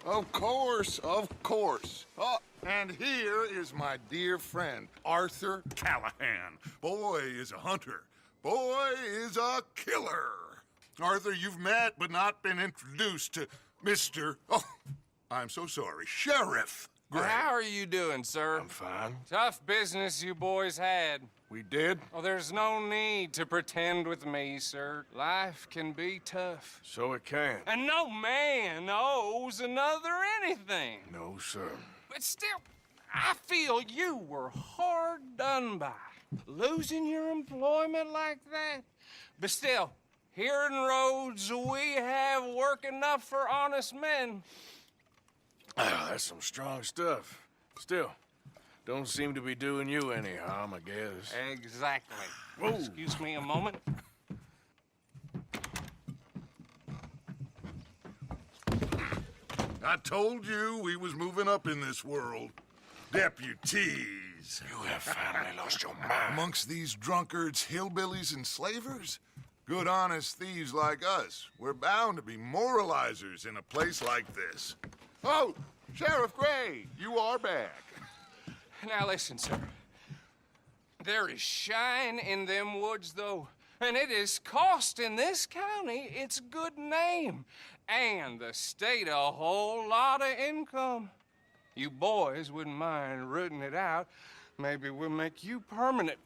Of course, of course. Oh, and here is my dear friend, Arthur Callahan. Boy is a hunter. Boy is a killer. Arthur, you've met but not been introduced to Mr. Oh, I'm so sorry, Sheriff Gray. How are you doing, sir? I'm fine. Tough business you boys had. We did? Oh, there's no need to pretend with me, sir. Life can be tough. So it can. And no man owes another anything. No, sir. But still, I feel you were hard done by. Losing your employment like that. But still, here in Rhodes, we have work enough for honest men. Ah, that's some strong stuff. Still, don't seem to be doing you any harm, I guess. Exactly. Whoa. Excuse me a moment. I told you we was moving up in this world. Deputies. You have finally lost your mind. Amongst these drunkards, hillbillies, and slavers? Good, honest thieves like us. We're bound to be moralizers in a place like this. Oh, Sheriff Gray, you are back. Now listen, sir. There is shine in them woods, though, and it is costing this county its good name and the state a whole lot of income. You boys wouldn't mind rooting it out. Maybe we'll make you permanent.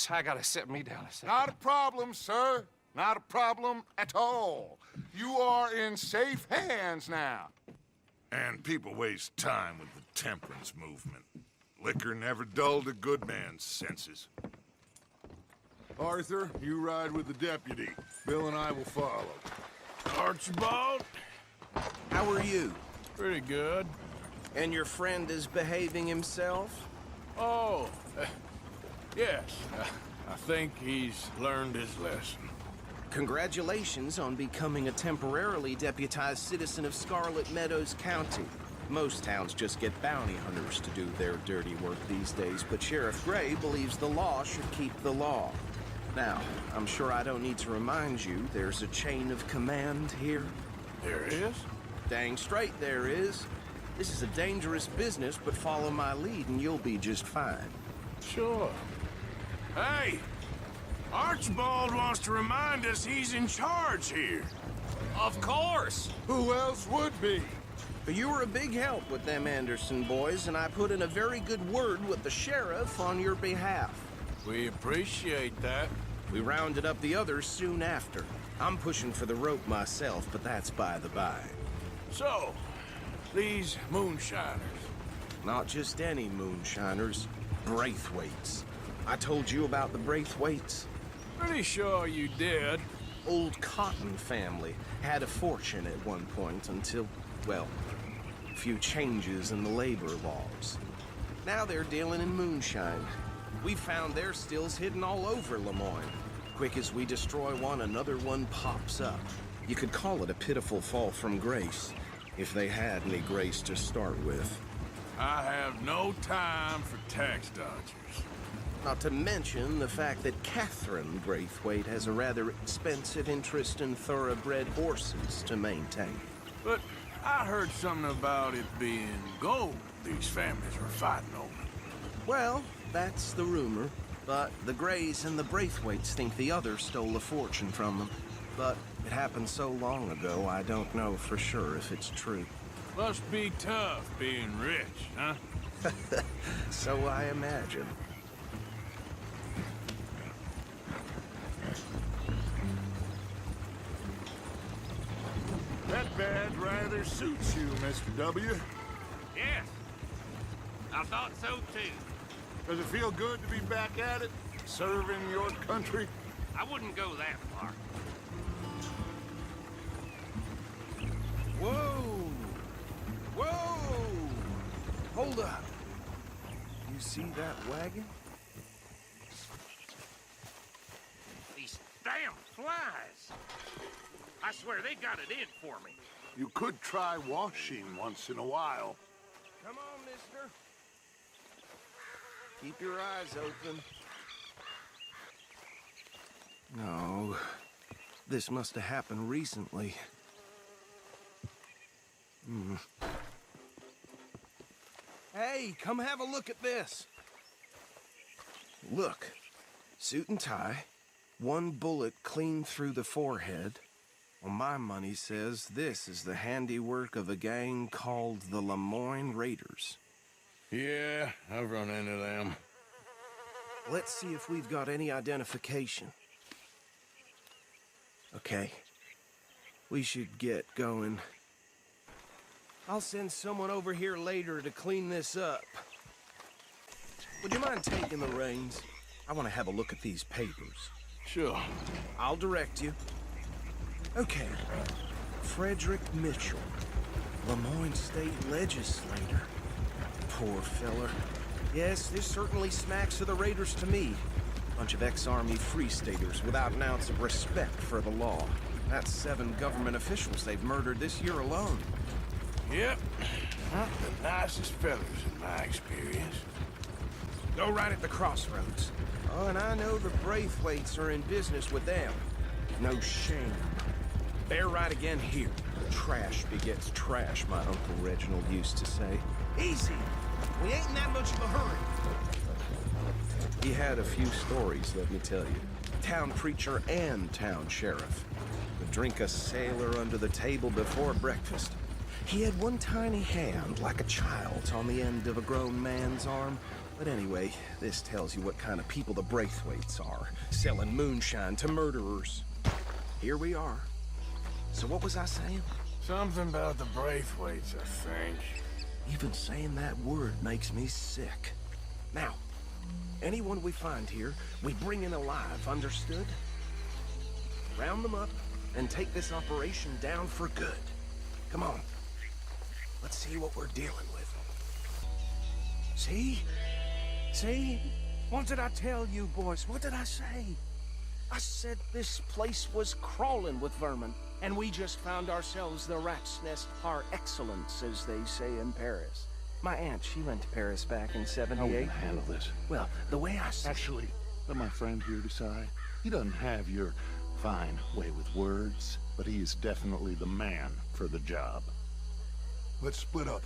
I gotta set me down a second. Not a problem, sir. Not a problem at all. You are in safe hands now. And people waste time with the temperance movement. Liquor never dulled a good man's senses. Arthur, you ride with the deputy. Bill and I will follow. Archibald? How are you? Pretty good. And your friend is behaving himself? Oh, yes. I think he's learned his lesson. Congratulations on becoming a temporarily deputized citizen of Scarlet Meadows County. Most towns just get bounty hunters to do their dirty work these days, but Sheriff Gray believes the law should keep the law. Now, I'm sure I don't need to remind you there's a chain of command here. There is? Dang straight there is. This is a dangerous business, but follow my lead and you'll be just fine. Sure. Hey! Archibald wants to remind us he's in charge here. Of course. Who else would be? But you were a big help with them Anderson boys, and I put in a very good word with the sheriff on your behalf. We appreciate that. We rounded up the others soon after. I'm pushing for the rope myself, but that's by the by. So, these moonshiners. Not just any moonshiners, Braithwaites. I told you about the Braithwaites? Pretty sure you did. Old Cotton family had a fortune at one point until, well, a few changes in the labor laws. Now they're dealing in moonshine. We found their stills hidden all over Lemoyne. Quick as we destroy one, another one pops up. You could call it a pitiful fall from grace, if they had any grace to start with. I have no time for tax dodgers. Not to mention the fact that Catherine Braithwaite has a rather expensive interest in thoroughbred horses to maintain. But I heard something about it being gold these families were fighting over. Well, that's the rumor. But the Grays and the Braithwaites think the other stole a fortune from them. But it happened so long ago, I don't know for sure if it's true. Must be tough being rich, huh? So I imagine. That badge rather suits you, Mr. W. Yes, I thought so too. Does it feel good to be back at it? Serving your country? I wouldn't go that far. Whoa! Whoa! Hold up. You see that wagon? These damn flies. I swear they got it in for me. You could try washing once in a while. Come on, mister. Keep your eyes open. No. This must have happened recently. Hey, come have a look at this. Look, suit and tie, one bullet clean through the forehead. Well, my money says this is the handiwork of a gang called the Lemoyne Raiders. Yeah, I've run into them. Let's see if we've got any identification. Okay. We should get going. I'll send someone over here later to clean this up. Would you mind taking the reins? I want to have a look at these papers. Sure. I'll direct you. Okay. Frederick Mitchell, Lemoyne State Legislator. Poor feller. Yes, this certainly smacks of the Raiders to me. Bunch of ex-Army Free Staters without an ounce of respect for the law. That's 7 government officials they've murdered this year alone. Yep. Not the nicest fellas in my experience. Go right at the crossroads. Oh, and I know the Braithwaites are in business with them. No shame. They're right again here. Trash begets trash, my Uncle Reginald used to say. Easy. We ain't in that much of a hurry. He had a few stories, let me tell you. Town preacher and town sheriff. Would drink a sailor under the table before breakfast. He had one tiny hand, like a child's, on the end of a grown man's arm. But anyway, this tells you what kind of people the Braithwaites are, selling moonshine to murderers. Here we are. So what was I saying? Something about the Braithwaites, I think. Even saying that word makes me sick. Now, anyone we find here, we bring in alive, understood? Round them up and take this operation down for good. Come on. Let's see what we're dealing with. See? See? What did I tell you, boys? What did I say? I said this place was crawling with vermin, and we just found ourselves the rat's nest par excellence, as they say in Paris. My aunt, she went to Paris back in How are we '78. gonna handle this? Well, the way I see Actually, let my friend here decide. He doesn't have your fine way with words, but he is definitely the man for the job. Let's split up.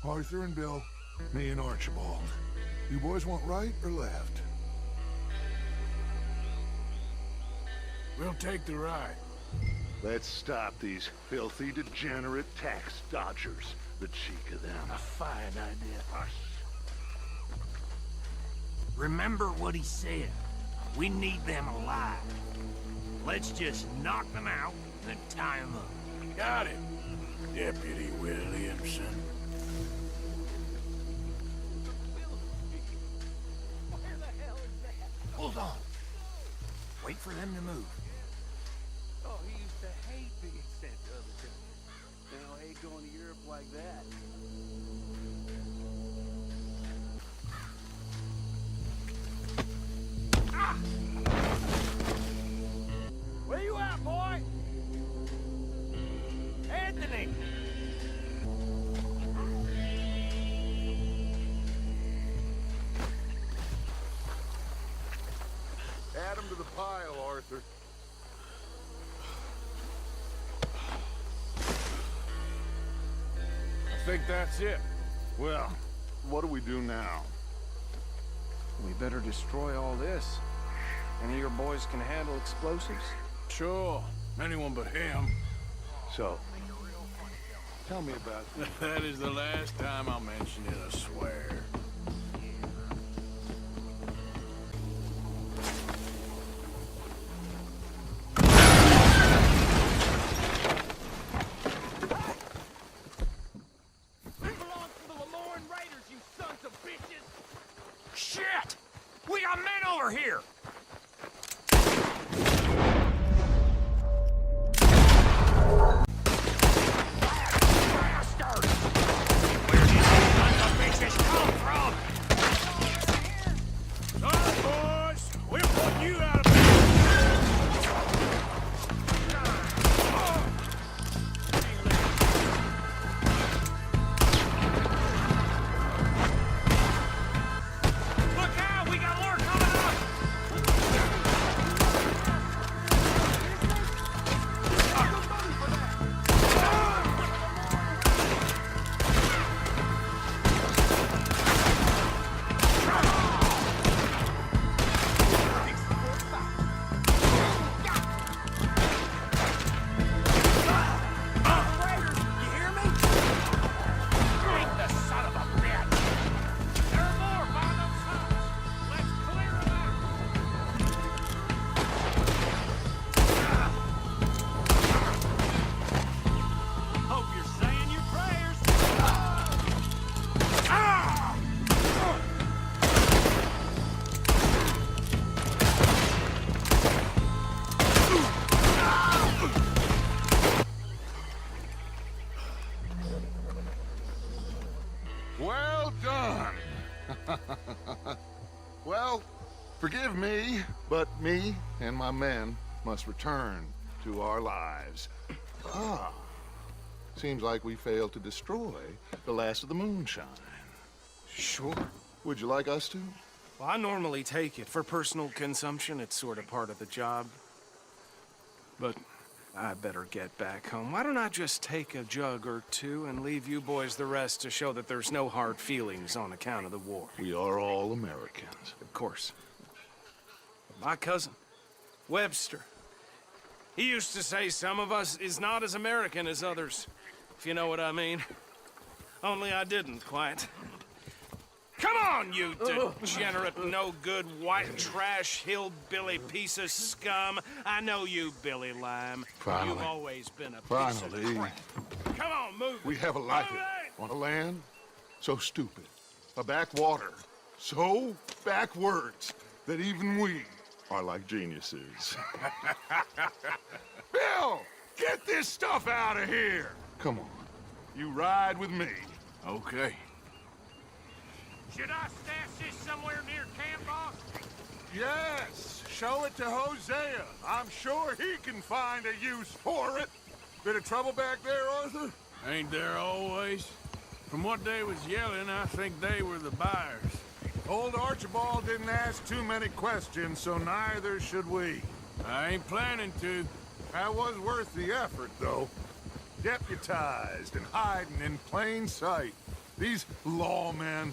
Arthur and Bill, me and Archibald. You boys want right or left? We'll take the ride. Let's stop these filthy, degenerate tax dodgers. The cheek of them. A fine idea. Remember what he said. We need them alive. Let's just knock them out and tie them up. Got it, Deputy Williamson. Hold on. Wait for them to move. Oh, he used to hate being sent to other countries. Now, hate going to Europe like that. Where you at, boy? Anthony! Add 'em to the pile, Arthur. I think that's it. Well, what do we do now? we better destroy all this. Any of your boys can handle explosives? Sure. Anyone but him. So, tell me about That is the last time I'll mention it, I swear. We belong to the Lemoyne Raiders, you sons of bitches! Shit! We got men over here! Bastards! Where did you sons of bitches come from? Well done. Well, forgive me, but me and my men must return to our lives. Ah, seems like we failed to destroy the last of the moonshine. Sure. Would you like us to? Well, I normally take it. For personal consumption, it's sort of part of the job. But I better get back home. Why don't I just take a jug or two and leave you boys the rest to show that there's no hard feelings on account of the war? We are all Americans. Of course. My cousin, Webster, he used to say some of us is not as American as others, if you know what I mean. Only I didn't quite. Come on, you degenerate, no-good, white trash, hillbilly piece of scum. I know you, Billy Lime. Finally. You've always been a piece Finally. of crap. Come on, move. We have a life Move it. on a land so stupid, a backwater so backwards that even we are like geniuses. Bill, get this stuff out of here. Come on, you ride with me. Okay. Should I stash this somewhere near camp, boss? Yes, show it to Hosea. I'm sure he can find a use for it. Bit of trouble back there, Arthur? Ain't there always? From what they was yelling, I think they were the buyers. Old Archibald didn't ask too many questions, so neither should we. I ain't planning to. That was worth the effort, though. Deputized and hiding in plain sight. These lawmen,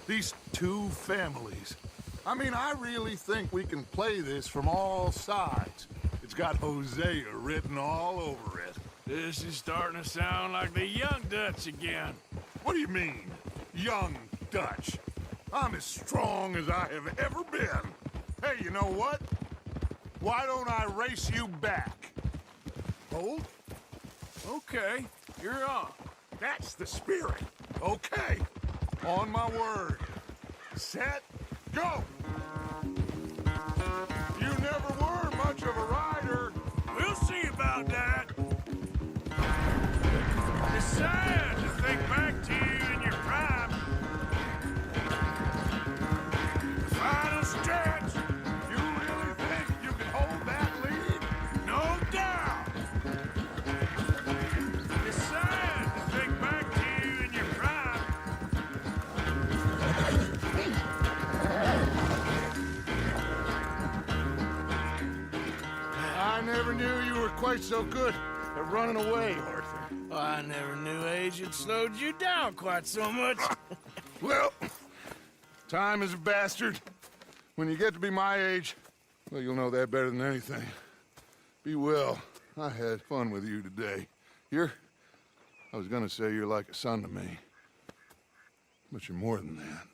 these two families. I mean, I really think we can play this from all sides. It's got Hosea written all over it. This is starting to sound like the Young Dutch again. What do you mean, young Dutch? I'm as strong as I have ever been. Hey, you know what? Why don't I race you back? Hold? Okay, you're on. That's the spirit. Okay. On my word. Set, go! You never were much of a rider. We'll see about that. Besides, to think back to you in your prime. The final stretch. You really think you can hold that lead? No doubt. Besides, to think back to you in your prime. I never knew you were quite so good at running away, Arthur. I never knew age had slowed you down quite so much. Well, time is a bastard. When you get to be my age, well, you'll know that better than anything. Be well. I had fun with you today. I was gonna say you're like a son to me. But you're more than that.